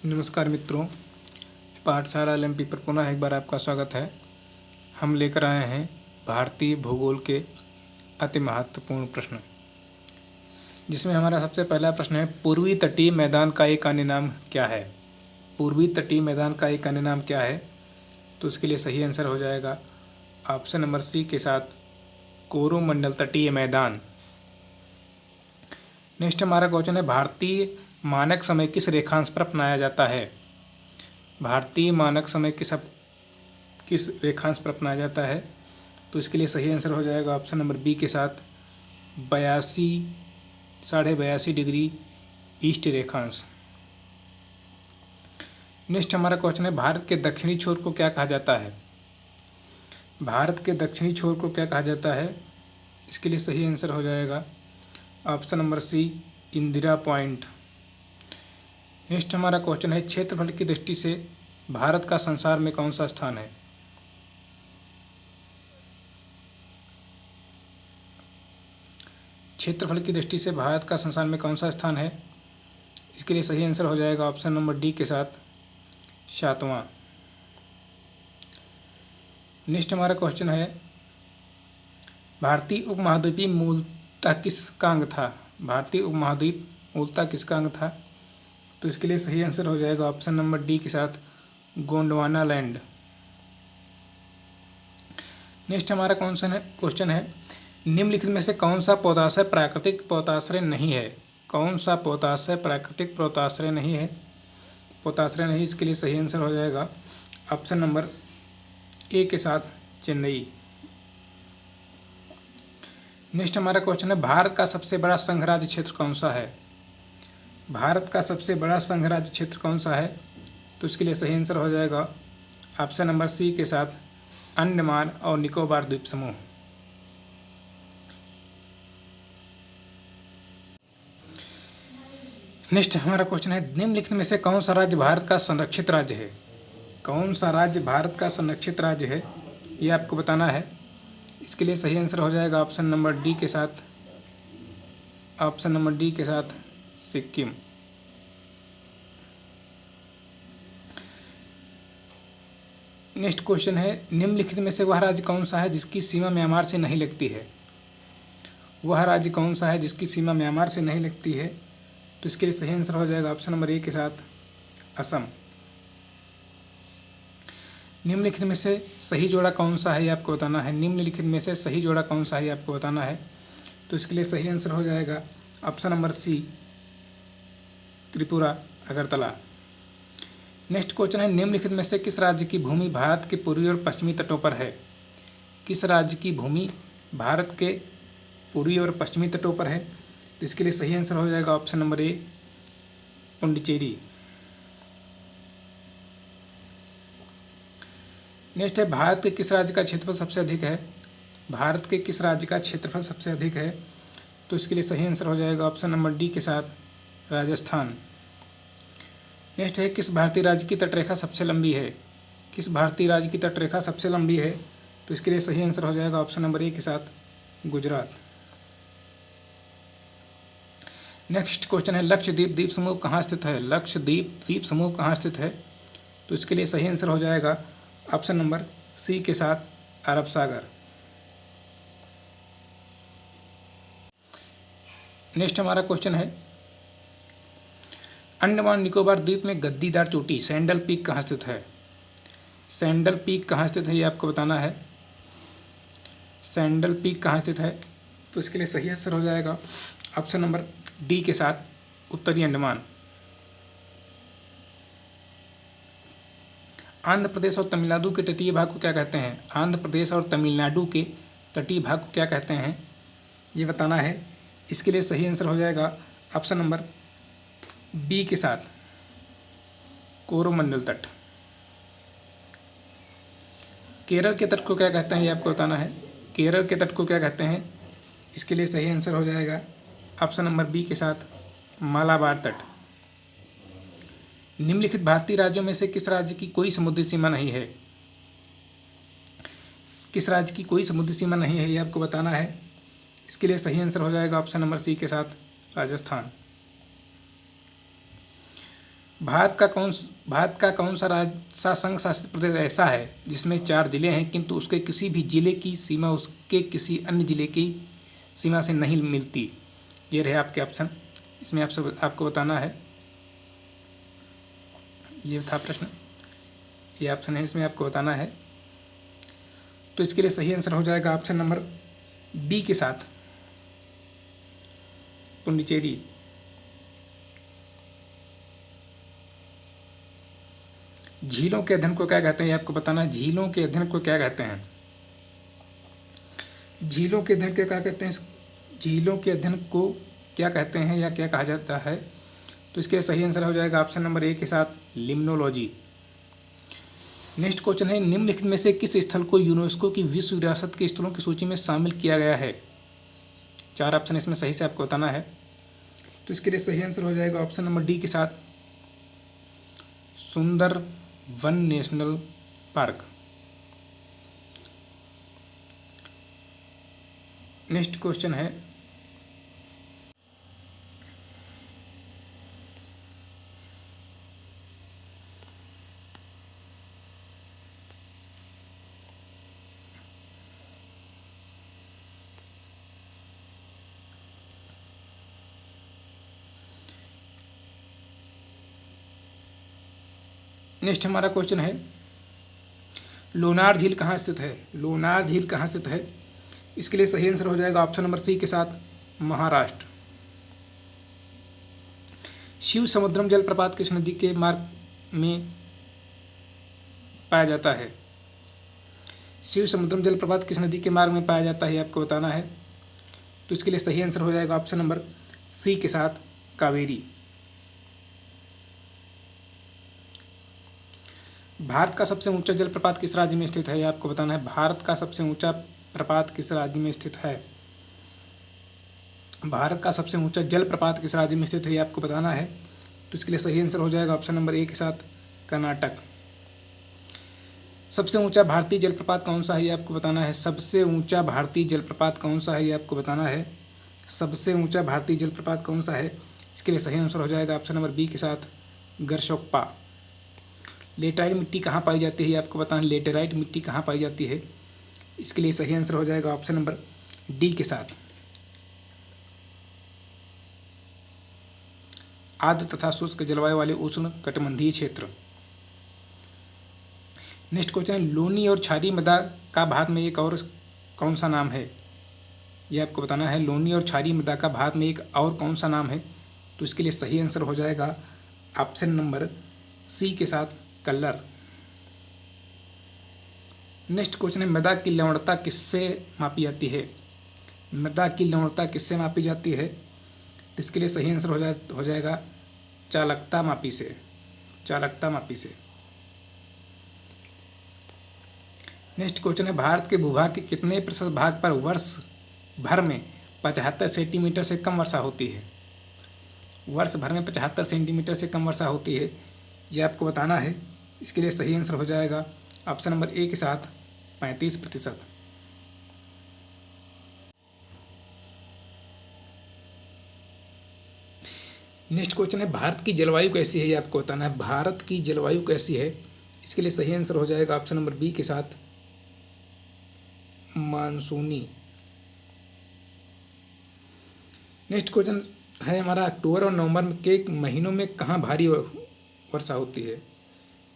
नमस्कार मित्रों, पाठशाला ओलंपिक पर पुनः एक बार आपका स्वागत है। हम लेकर आए हैं भारतीय भूगोल के अति महत्वपूर्ण प्रश्न, जिसमें हमारा सबसे पहला प्रश्न है, पूर्वी तटीय मैदान का एक अन्य नाम क्या है। पूर्वी तटीय मैदान का एक अन्य नाम क्या है? तो इसके लिए सही आंसर हो जाएगा ऑप्शन नंबर सी के साथ कोरोमंडल तटीय मैदान। नेक्स्ट हमारा क्वेश्चन है, भारतीय मानक समय किस रेखांश पर अपनाया जाता है। भारतीय मानक समय किस रेखांश पर अपनाया जाता है? तो इसके लिए सही आंसर हो जाएगा ऑप्शन नंबर बी के साथ 82.5 डिग्री ईस्ट रेखांश। नेक्स्ट हमारा क्वेश्चन है, भारत के दक्षिणी छोर को क्या कहा जाता है। भारत के दक्षिणी छोर को क्या कहा जाता है? इसके लिए सही आंसर हो जाएगा option number C, Indira Point. Next हमारा क्वेश्चन है, क्षेत्रफल की दृष्टि से भारत का संसार में कौन सा स्थान है। क्षेत्रफल की दृष्टि से भारत का संसार में कौन सा स्थान है? इसके लिए सही आंसर हो जाएगा ऑप्शन नंबर डी के साथ 7वां। नेक्स्ट हमारा क्वेश्चन है, भारतीय उपमहाद्वीपीय मूलतः किसका अंग था। भारतीय उपमहाद्वीप मूलतः किसका अंग था? तो इसके लिए सही आंसर हो जाएगा ऑप्शन नंबर डी के साथ गोंडवाना लैंड। नेक्स्ट हमारा कौन सा क्वेश्चन है, निम्नलिखित में से कौन सा पौधाश्रय प्राकृतिक पोताश्रय नहीं है। कौन सा पोताश्रय प्राकृतिक पोताश्रय नहीं है? पोताश्रय नहीं, इसके लिए सही आंसर हो जाएगा ऑप्शन नंबर ए के साथ चेन्नई। नेक्स्ट हमारा क्वेश्चन है, भारत का सबसे बड़ा संघराज्य क्षेत्र कौन सा है। भारत का सबसे बड़ा संघराज्य क्षेत्र कौन सा है? तो इसके लिए सही आंसर हो जाएगा ऑप्शन नंबर सी के साथ अंडमान और निकोबार द्वीप समूह। नेक्स्ट हमारा क्वेश्चन है, निम्नलिखित में से कौन सा राज्य भारत का संरक्षित राज्य है। कौन सा राज्य भारत का संरक्षित राज्य है, ये आपको बताना है। इसके लिए सही आंसर हो जाएगा ऑप्शन नंबर डी के साथ सिक्किम। नेक्स्ट क्वेश्चन है, निम्नलिखित में से वह राज्य कौन सा है जिसकी सीमा म्यांमार से नहीं लगती है। वह राज्य कौन सा है जिसकी सीमा म्यांमार से नहीं लगती है? तो इसके लिए सही आंसर हो जाएगा ऑप्शन नंबर ए के साथ असम। निम्नलिखित में से सही जोड़ा कौन सा है, ये आपको बताना है। निम्नलिखित में से सही जोड़ा कौन सा है, ये आपको बताना है। तो इसके लिए सही आंसर हो जाएगा option number C, Tripura Agartala. Next question है, निम्नलिखित में से किस राज्य की भूमि भारत के पूर्वी और पश्चिमी तटों पर है। किस राज्य की भूमि भारत के पूर्वी और पश्चिमी तटों पर है? तो इसके लिए सही आंसर हो जाएगा option number A, Puducherry. Next है, भारत के किस राज्य का क्षेत्रफल सबसे अधिक है। भारत के किस राज्य का क्षेत्रफल सबसे अधिक है? तो इसके लिए सही आंसर हो जाएगा ऑप्शन नंबर डी के साथ राजस्थान। नेक्स्ट है, किस भारतीय राज्य की तटरेखा सबसे लंबी है। किस भारतीय राज्य की तटरेखा सबसे लंबी है? तो इसके लिए सही आंसर हो जाएगा ऑप्शन नंबर ए के साथ गुजरात। नेक्स्ट क्वेश्चन है, लक्षद्वीप द्वीप समूह कहाँ स्थित है। लक्षद्वीप द्वीप समूह कहाँ स्थित है? तो इसके लिए सही आंसर हो जाएगा ऑप्शन नंबर सी के साथ अरब सागर। नेक्स्ट हमारा क्वेश्चन है, अंडमान निकोबार द्वीप में गद्दीदार चोटी सैंडल पीक कहाँ स्थित है। सैंडल पीक कहाँ स्थित है, ये आपको बताना है। सैंडल पीक कहाँ स्थित है? तो इसके लिए सही आंसर हो जाएगा ऑप्शन नंबर डी के साथ उत्तरी अंडमान। आंध्र प्रदेश और तमिलनाडु के तटीय भाग को क्या कहते हैं। आंध्र प्रदेश और तमिलनाडु के तटीय भाग को क्या कहते हैं, ये बताना है। इसके लिए सही आंसर हो जाएगा ऑप्शन नंबर बी के साथ कोरोमंडल तट। केरल के तट को क्या कहते हैं, ये आपको बताना है। केरल के तट को क्या कहते हैं? इसके लिए सही आंसर हो जाएगा ऑप्शन नंबर बी के साथ मालाबार तट। निम्नलिखित भारतीय राज्यों में से किस राज्य की कोई समुद्री सीमा नहीं है। किस राज्य की कोई समुद्री सीमा नहीं है, ये आपको बताना है। इसके लिए सही आंसर हो जाएगा ऑप्शन नंबर सी के साथ राजस्थान। भारत का कौन सा संघ शासित प्रदेश ऐसा है जिसमें 4 जिले हैं किंतु उसके किसी भी जिले की सीमा उसके किसी अन्य जिले की सीमा से नहीं मिलती? ये रहे आपके ऑप्शन, इसमें आपको बताना है। ये था प्रश्न, ये ऑप्शन है, इसमें आपको बताना है। तो इसके लिए सही आंसर हो जाएगा ऑप्शन नंबर बी के साथ, पुडुचेरी। झीलों के अध्ययन को क्या कहते हैं, ये आपको बताना है। झीलों के अध्ययन को क्या कहते हैं? झीलों के अध्ययन को क्या कहते हैं? झीलों के अध्ययन को क्या कहते हैं या क्या कहा जाता है? तो इसके सही आंसर हो जाएगा ऑप्शन नंबर ए के साथ, लिम्नोलॉजी। नेक्स्ट क्वेश्चन है, निम्नलिखित में से किस स्थल को यूनेस्को की विश्व विरासत के स्थलों की सूची में शामिल किया गया है? 4 ऑप्शन इसमें सही से आपको बताना है। तो इसके लिए सही आंसर हो जाएगा ऑप्शन नंबर डी के साथ, Sundarban National Park. Next question है, नेक्स्ट हमारा क्वेश्चन है, लोनार झील कहाँ स्थित है? लोनार झील कहाँ स्थित है? इसके लिए सही आंसर हो जाएगा ऑप्शन नंबर सी के साथ, महाराष्ट्र। शिव समुद्रम जलप्रपात किस नदी के मार्ग में पाया जाता है? शिव समुद्रम जलप्रपात किस नदी के मार्ग में पाया जाता है, आपको बताना है। तो इसके लिए सही आंसर हो जाएगा ऑप्शन नंबर सी के साथ, कावेरी। भारत का सबसे ऊंचा जलप्रपात किस राज्य में स्थित है, ये आपको बताना है। भारत का सबसे ऊंचा प्रपात किस राज्य में स्थित है? भारत का सबसे ऊंचा जलप्रपात किस राज्य में स्थित है, ये आपको बताना है। तो इसके लिए सही आंसर हो जाएगा ऑप्शन नंबर ए के साथ, कर्नाटक। सबसे ऊंचा भारतीय जलप्रपात कौन सा है, ये आपको बताना है। सबसे ऊंचा भारतीय जलप्रपात कौन सा है, ये आपको बताना है। सबसे ऊंचा भारतीय जलप्रपात कौन सा है? इसके लिए सही आंसर हो जाएगा ऑप्शन नंबर बी के साथ, गरशोक्पा। लेटराइट मिट्टी कहाँ पाई जाती है, ये आपको बताना है। लेटराइट मिट्टी कहाँ पाई जाती है? इसके लिए सही आंसर हो जाएगा ऑप्शन नंबर डी के साथ, आर्द्र तथा शुष्क जलवायु वाले उष्ण कटिबंधीय क्षेत्र। नेक्स्ट क्वेश्चन है, लोनी और क्षारीय मृदा का भारत में एक और कौन सा नाम है, ये आपको बताना है। लोनी और क्षारीय मृदा का भारत में एक और कौन सा नाम है? तो इसके लिए सही आंसर हो जाएगा ऑप्शन नंबर सी के साथ, कलर। नेक्स्ट क्वेश्चन है, मृदा की लवणता किससे मापी जाती है? मृदा की लवणता किससे मापी जाती है? तो इसके लिए सही आंसर हो जाएगा चालकता मापी से, चालकता मापी से। नेक्स्ट क्वेश्चन है, भारत के भूभाग के कितने प्रतिशत भाग पर वर्ष भर में 75 सेंटीमीटर से कम वर्षा होती है? वर्ष भर में 75 सेंटीमीटर से कम वर्षा होती है, ये आपको बताना है। इसके लिए सही आंसर हो जाएगा ऑप्शन नंबर ए के साथ, 35%। नेक्स्ट क्वेश्चन है, भारत की जलवायु कैसी है, ये आपको बताना है। भारत की जलवायु कैसी है? इसके लिए सही आंसर हो जाएगा ऑप्शन नंबर बी के साथ, मानसूनी। नेक्स्ट क्वेश्चन है हमारा, अक्टूबर और नवंबर के महीनों में कहाँ भारी वर्षा होती है,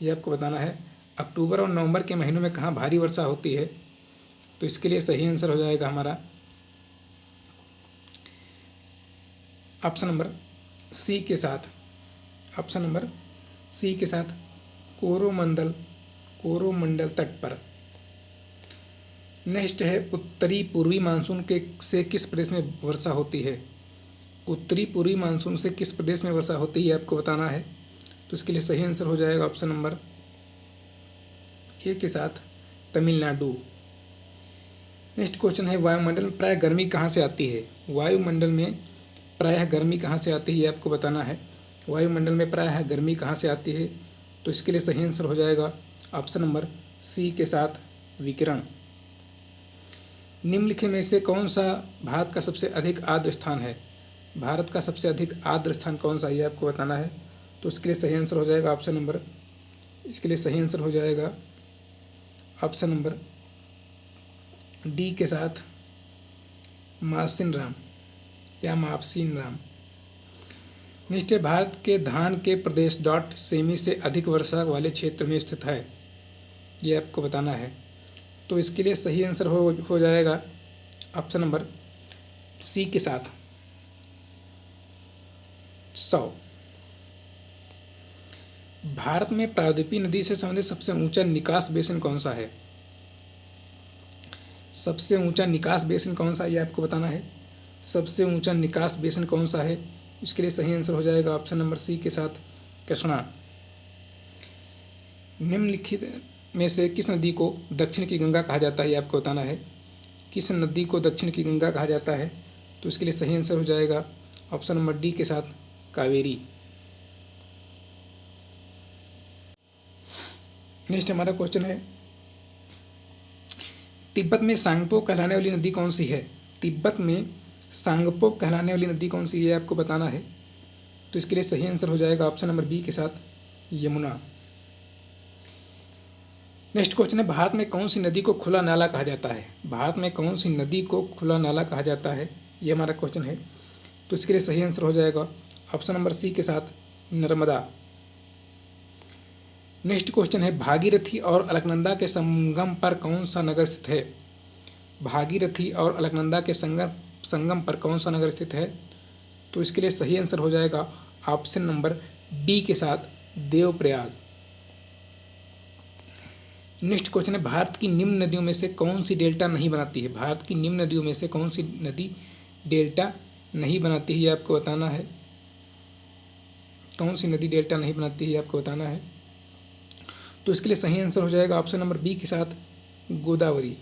ये आपको बताना है। अक्टूबर और नवंबर के महीनों में कहाँ भारी वर्षा होती है? तो इसके लिए सही आंसर हो जाएगा हमारा ऑप्शन नंबर सी के साथ, ऑप्शन नंबर सी के साथ, कोरोमंडल तट पर। नेक्स्ट है, उत्तरी पूर्वी मानसून से किस प्रदेश में वर्षा होती है? उत्तरी पूर्वी मानसून से किस प्रदेश में वर्षा होती है, आपको बताना है। तो इसके लिए सही आंसर हो जाएगा ऑप्शन नंबर ए के साथ, तमिलनाडु। नेक्स्ट क्वेश्चन है, वायुमंडल में प्रायः गर्मी कहाँ से आती है? वायुमंडल में प्रायः गर्मी कहाँ से आती है, ये आपको बताना है। वायुमंडल में प्रायः गर्मी कहाँ से आती है? तो इसके लिए सही आंसर हो जाएगा ऑप्शन नंबर सी के साथ, विकिरण। निम्नलिखित में से कौन सा भारत का सबसे अधिक आर्द्र स्थान है? भारत का सबसे अधिक आर्द्र स्थान कौन सा है, ये आपको बताना है। तो इसके लिए सही आंसर हो जाएगा ऑप्शन नंबर, इसके लिए सही आंसर हो जाएगा ऑप्शन नंबर डी के साथ मासिन राम या मापसीन राम। नेक्स्ट है, भारत के धान के प्रदेश डॉट सेमी से अधिक वर्षा वाले क्षेत्र में स्थित है, ये आपको बताना है। तो इसके लिए सही आंसर हो जाएगा ऑप्शन नंबर सी के साथ 100। भारत में प्रायद्वीपीय नदी से संबंधित सबसे ऊंचा निकास बेसिन कौन सा है? सबसे ऊंचा निकास बेसिन कौन सा है ये आपको बताना है। सबसे ऊंचा निकास बेसिन कौन सा है? इसके लिए सही आंसर हो जाएगा ऑप्शन नंबर सी के साथ कृष्णा। निम्नलिखित में से किस नदी को दक्षिण की गंगा कहा जाता है ये आपको बताना है। किस नदी को दक्षिण की गंगा कहा जाता है? तो इसके लिए सही आंसर हो जाएगा ऑप्शन नंबर डी के साथ कावेरी। नेक्स्ट हमारा क्वेश्चन है, तिब्बत में सांगपो कहलाने वाली नदी कौन सी है? तिब्बत में सांगपो कहलाने वाली नदी कौन सी है आपको बताना है। तो इसके लिए सही आंसर हो जाएगा ऑप्शन नंबर बी के साथ यमुना। नेक्स्ट क्वेश्चन है, भारत में कौन सी नदी को खुला नाला कहा जाता है? भारत में कौन सी नदी को खुला नाला कहा जाता है, ये हमारा क्वेश्चन है। तो इसके लिए सही आंसर हो जाएगा ऑप्शन नंबर सी के साथ नर्मदा। नेक्स्ट क्वेश्चन है, भागीरथी और अलकनंदा के संगम पर कौन सा नगर स्थित है? भागीरथी और अलकनंदा के संगम पर कौन सा नगर स्थित है? तो इसके लिए सही आंसर हो जाएगा ऑप्शन नंबर बी के साथ देवप्रयाग। नेक्स्ट क्वेश्चन है, भारत की निम्न नदियों में से कौन सी डेल्टा नहीं बनाती है? भारत की निम्न नदियों में से कौन सी नदी डेल्टा नहीं बनाती है ये आपको बताना है। कौन सी नदी डेल्टा नहीं बनाती है ये आपको बताना है। तो इसके लिए सही आंसर हो जाएगा ऑप्शन नंबर बी के साथ गोदावरी।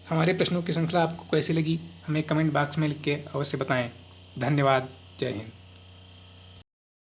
हमारे प्रश्नों की श्रृंखला आपको कैसी लगी हमें कमेंट बॉक्स में लिख के अवश्य बताएं। धन्यवाद। जय हिंद।